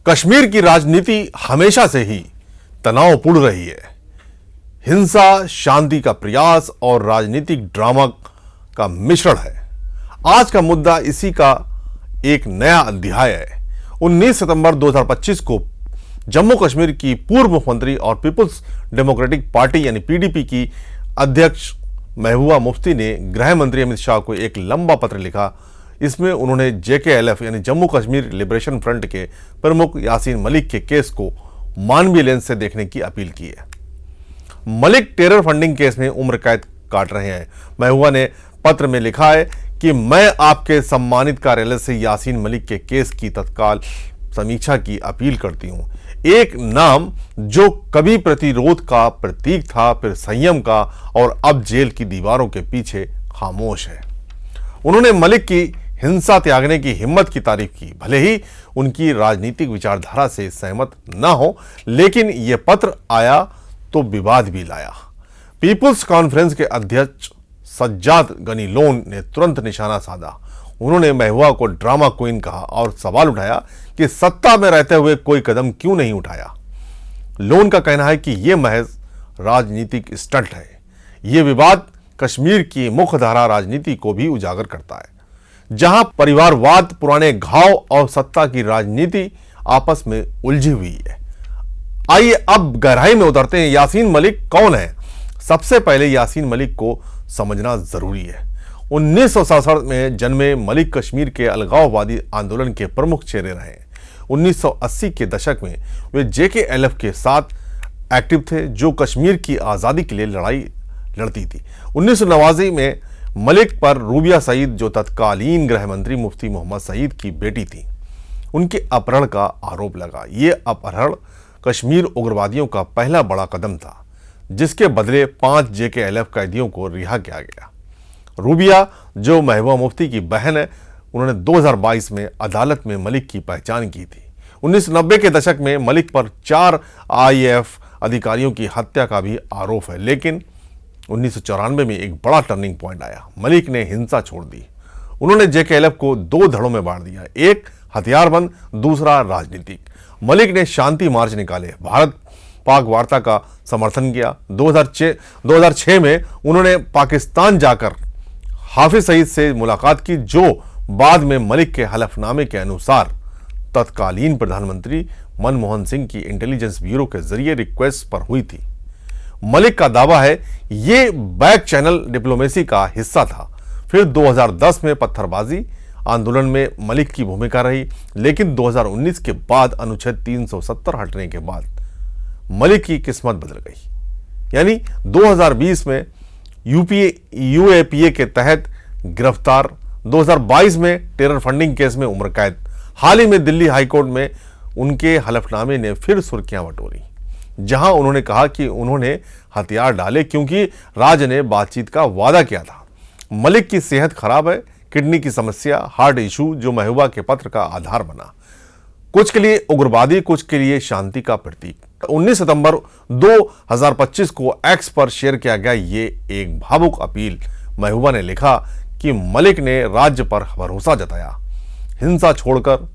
कश्मीर की राजनीति हमेशा से ही तनावपूर्ण रही है। हिंसा, शांति का प्रयास और राजनीतिक ड्रामा का मिश्रण है। आज का मुद्दा इसी का एक नया अध्याय है। 19 सितंबर 2025 को जम्मू कश्मीर की पूर्व मुख्यमंत्री और पीपुल्स डेमोक्रेटिक पार्टी यानी पीडीपी की अध्यक्ष महबूबा मुफ्ती ने गृह मंत्री अमित शाह को एक लंबा पत्र लिखा। इसमें उन्होंने जेकेएलएफ यानी जम्मू कश्मीर लिबरेशन फ्रंट के प्रमुख यासीन मलिक के केस को मानवीय लेंस से देखने की अपील की है। मलिक टेरर फंडिंग केस में उम्र कैद काट रहे हैं। महबूबा ने पत्र में लिखा है कि मैं आपके सम्मानित कार्यालय से यासीन मलिक के केस की तत्काल समीक्षा की अपील करती हूं। एक नाम जो कभी प्रतिरोध का प्रतीक था, फिर संयम का और अब जेल की दीवारों के पीछे खामोश है। उन्होंने मलिक की हिंसा त्यागने की हिम्मत की तारीफ की। भले ही उनकी राजनीतिक विचारधारा से सहमत न हो, लेकिन यह पत्र आया तो विवाद भी लाया। पीपुल्स कॉन्फ्रेंस के अध्यक्ष सज्जाद गनी लोन ने तुरंत निशाना साधा। उन्होंने महबूबा को ड्रामा क्वीन कहा और सवाल उठाया कि सत्ता में रहते हुए कोई कदम क्यों नहीं उठाया। लोन का कहना है कि यह महज राजनीतिक स्टंट है। यह विवाद कश्मीर की मुख्यधारा राजनीति को भी उजागर करता है, जहां परिवारवाद, पुराने घाव और सत्ता की राजनीति आपस में उलझी हुई है। आइए अब गहराई में उतरते हैं। यासीन मलिक कौन है? सबसे पहले यासीन मलिक को समझना जरूरी है। 1967 में जन्मे मलिक कश्मीर के अलगाववादी आंदोलन के प्रमुख चेहरे रहे। 1980 के दशक में वे जेकेएलएफ के साथ एक्टिव थे, जो कश्मीर की आज़ादी के लिए लड़ाई लड़ती थी। 1989 में मलिक पर रूबिया सईद, जो तत्कालीन गृह मंत्री मुफ्ती मोहम्मद सईद की बेटी थी, उनके अपहरण का आरोप लगा। ये अपहरण कश्मीर उग्रवादियों का पहला बड़ा कदम था, जिसके बदले 5 जेकेएलएफ कैदियों को रिहा किया गया। रूबिया, जो महबूबा मुफ्ती की बहन है, उन्होंने 2022 में अदालत में मलिक की पहचान की थी। 1990 के दशक में मलिक पर 4 आईएएफ अधिकारियों की हत्या का भी आरोप है, लेकिन 1994 में एक बड़ा टर्निंग पॉइंट आया। मलिक ने हिंसा छोड़ दी। उन्होंने जेकेएलएफ को 2 धड़ों में बांट दिया, एक हथियारबंद, दूसरा राजनीतिक। मलिक ने शांति मार्च निकाले, भारत पाक वार्ता का समर्थन किया। 2006 में उन्होंने पाकिस्तान जाकर हाफिज सईद से मुलाकात की, जो बाद में मलिक के हलफनामे के अनुसार तत्कालीन प्रधानमंत्री मनमोहन सिंह की इंटेलिजेंस ब्यूरो के जरिए रिक्वेस्ट पर हुई थी। मलिक का दावा है ये बैक चैनल डिप्लोमेसी का हिस्सा था। फिर 2010 में पत्थरबाजी आंदोलन में मलिक की भूमिका रही, लेकिन 2019 के बाद अनुच्छेद 370 हटने के बाद मलिक की किस्मत बदल गई। यानी 2020 में यूएपीए के तहत गिरफ्तार, 2022 में टेरर फंडिंग केस में उम्र कैद। हाल ही में दिल्ली हाईकोर्ट में उनके हलफनामे ने फिर सुर्खियां बटोरी, जहां उन्होंने कहा कि उन्होंने हथियार डाले क्योंकि राज्य ने बातचीत का वादा किया था। मलिक की सेहत खराब है, किडनी की समस्या, हार्ट इशू, जो महबूबा के पत्र का आधार बना। कुछ के लिए उग्रवादी, कुछ के लिए शांति का प्रतीक। 19 सितंबर 2025 को एक्स पर शेयर किया गया ये एक भावुक अपील। महबूबा ने लिखा कि मलिक ने राज्य पर भरोसा जताया, हिंसा छोड़कर।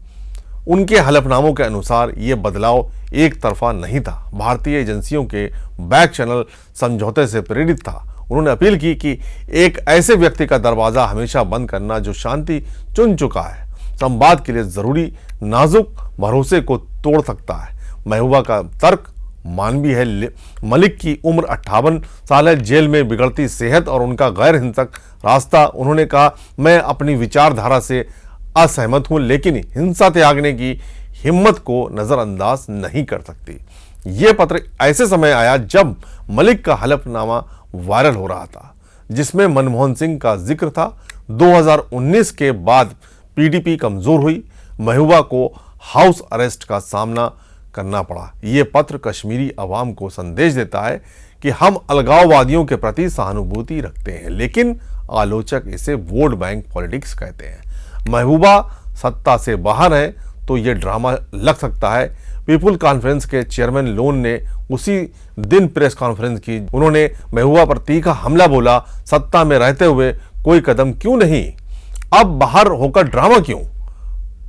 उनके हलफनामों के अनुसार यह बदलाव एक तरफा नहीं था, भारतीय एजेंसियों के बैक चैनल समझौते से प्रेरित था। उन्होंने अपील की कि एक ऐसे व्यक्ति का दरवाजा हमेशा बंद करना जो शांति चुन चुका है, संवाद के लिए जरूरी नाजुक भरोसे को तोड़ सकता है। महबूबा का तर्क मानवीय है। मलिक की उम्र 58 साल है, जेल में बिगड़ती सेहत और उनका गैर हिंसक रास्ता। उन्होंने कहा, मैं अपनी विचारधारा से असहमत हूं, लेकिन हिंसा त्यागने की हिम्मत को नजरअंदाज नहीं कर सकती। यह पत्र ऐसे समय आया जब मलिक का हलफनामा वायरल हो रहा था, जिसमें मनमोहन सिंह का जिक्र था। 2019 के बाद पीडीपी कमजोर हुई, महबूबा को हाउस अरेस्ट का सामना करना पड़ा। यह पत्र कश्मीरी अवाम को संदेश देता है कि हम अलगाववादियों के प्रति सहानुभूति रखते हैं, लेकिन आलोचक इसे वोट बैंक पॉलिटिक्स कहते हैं। महबूबा सत्ता से बाहर है तो यह ड्रामा लग सकता है। पीपुल कॉन्फ्रेंस के चेयरमैन लोन ने उसी दिन प्रेस कॉन्फ्रेंस की। उन्होंने महबूबा पर तीखा हमला बोला, सत्ता में रहते हुए कोई कदम क्यों नहीं, अब बाहर होकर ड्रामा क्यों?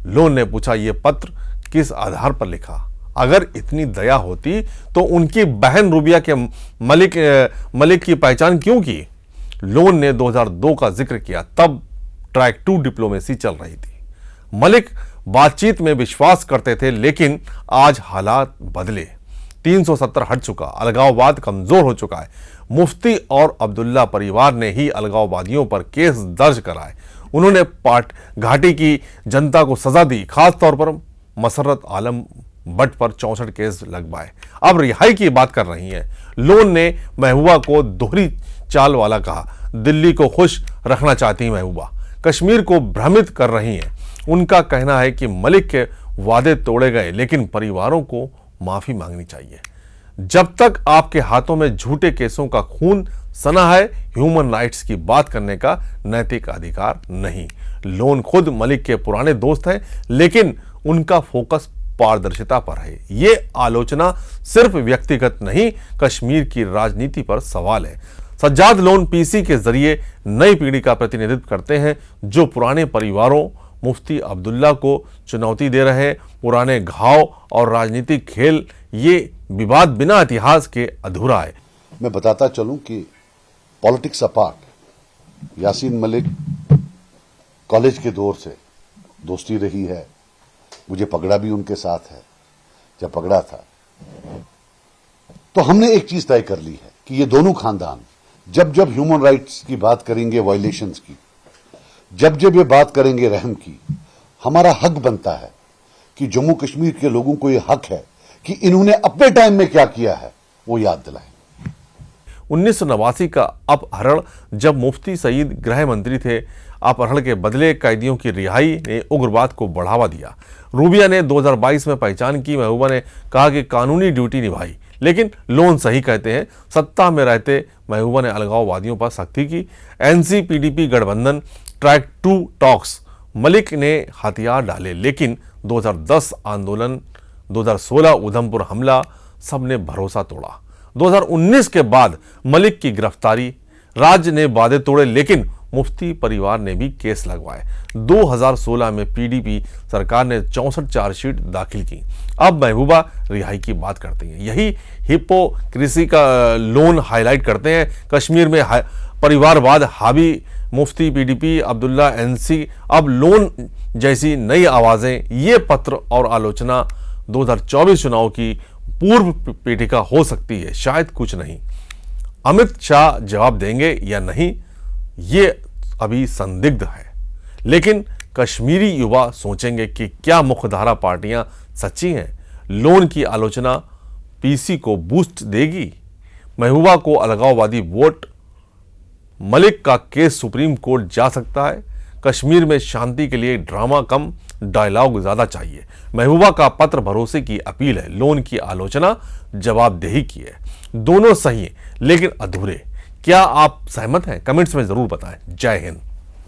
लोन ने पूछा, यह पत्र किस आधार पर लिखा? अगर इतनी दया होती तो उनकी बहन रूबिया के मलिक की पहचान क्यों की? लोन ने 2002 का जिक्र किया, तब ट्रैक 2 डिप्लोमेसी चल रही थी। मलिक बातचीत में विश्वास करते थे, लेकिन आज हालात बदले। 370 हट चुका, अलगाववाद कमजोर हो चुका है। मुफ्ती और अब्दुल्ला परिवार ने ही अलगाववादियों पर केस दर्ज कराए। उन्होंने पाट घाटी की जनता को सजा दी, खासतौर पर मसर्रत आलम भट्ट पर 64 केस लगवाए। अब रिहाई की बात कर रही हैं। लोन ने महबूबा को दोहरी चाल वाला कहा। दिल्ली को खुश रखना चाहती महबूबा, कश्मीर को भ्रमित कर रही हैं। उनका कहना है कि मलिक के वादे तोड़े गए, लेकिन परिवारों को माफी मांगनी चाहिए। जब तक आपके हाथों में झूठे केसों का खून सना है, ह्यूमन राइट्स की बात करने का नैतिक अधिकार नहीं। लोन खुद मलिक के पुराने दोस्त हैं, लेकिन उनका फोकस पारदर्शिता पर है। ये आलोचना सिर्फ व्यक्तिगत नहीं, कश्मीर की राजनीति पर सवाल है। सज्जाद लोन पीसी के जरिए नई पीढ़ी का प्रतिनिधित्व करते हैं, जो पुराने परिवारों मुफ्ती अब्दुल्ला को चुनौती दे रहे हैं। पुराने घाव और राजनीतिक खेल, ये विवाद बिना इतिहास के अधूरा है। मैं बताता चलूं कि politics apart, Yasin Malik college के दौर से दोस्ती रही है। मुझे पगड़ा भी उनके साथ है। जब पगड़ा था तो हमने एक चीज तय कर ली है कि ये दोनों खानदान जब जब ह्यूमन राइट्स की बात करेंगे, वायलेशंस की, जब जब ये बात करेंगे रहम की, हमारा हक बनता है कि जम्मू कश्मीर के लोगों को ये हक है कि इन्होंने अपने टाइम में क्या किया है वो याद दिलाएं। 1989 का अपहरण, जब मुफ्ती सईद गृह मंत्री थे, अपहरण के बदले कैदियों की रिहाई ने उग्रवाद को बढ़ावा दिया। रूबिया ने 2022 में पहचान की। महबूबा ने कहा कि कानूनी ड्यूटी निभाई, लेकिन लोन सही कहते हैं, सत्ता में रहते महबूबा ने अलगाववादियों पर सख्ती की। एनसी पीडीपी गठबंधन, ट्रैक 2 टॉक्स, मलिक ने हथियार डाले, लेकिन 2010 आंदोलन, 2016 उधमपुर हमला, सबने भरोसा तोड़ा। 2019 के बाद मलिक की गिरफ्तारी, राज्य ने वादे तोड़े, लेकिन मुफ्ती परिवार ने भी केस लगवाए। 2016 में पीडीपी सरकार ने 64 चार्जशीट दाखिल की। अब महबूबा रिहाई की बात करती हैं। यही हिपोक्रेसी का लोन हाईलाइट करते हैं। कश्मीर में परिवारवाद हावी, मुफ्ती, पीडीपी, अब्दुल्ला, एनसी, अब लोन जैसी नई आवाजें। ये पत्र और आलोचना 2024 चुनाव की पूर्व पीठिका हो सकती है, शायद कुछ नहीं। अमित शाह जवाब देंगे या नहीं, ये अभी संदिग्ध है। लेकिन कश्मीरी युवा सोचेंगे कि क्या मुख्यधारा पार्टियां सच्ची हैं? लोन की आलोचना पीसी को बूस्ट देगी? महबूबा को अलगाववादी वोट? मलिक का केस सुप्रीम कोर्ट जा सकता है? कश्मीर में शांति के लिए ड्रामा कम, डायलॉग ज्यादा चाहिए। महबूबा का पत्र भरोसे की अपील है, लोन की आलोचना जवाबदेही की है। दोनों सही हैं, लेकिन अधूरे। क्या आप सहमत हैं? कमेंट्स में जरूर बताएं। जय हिंद।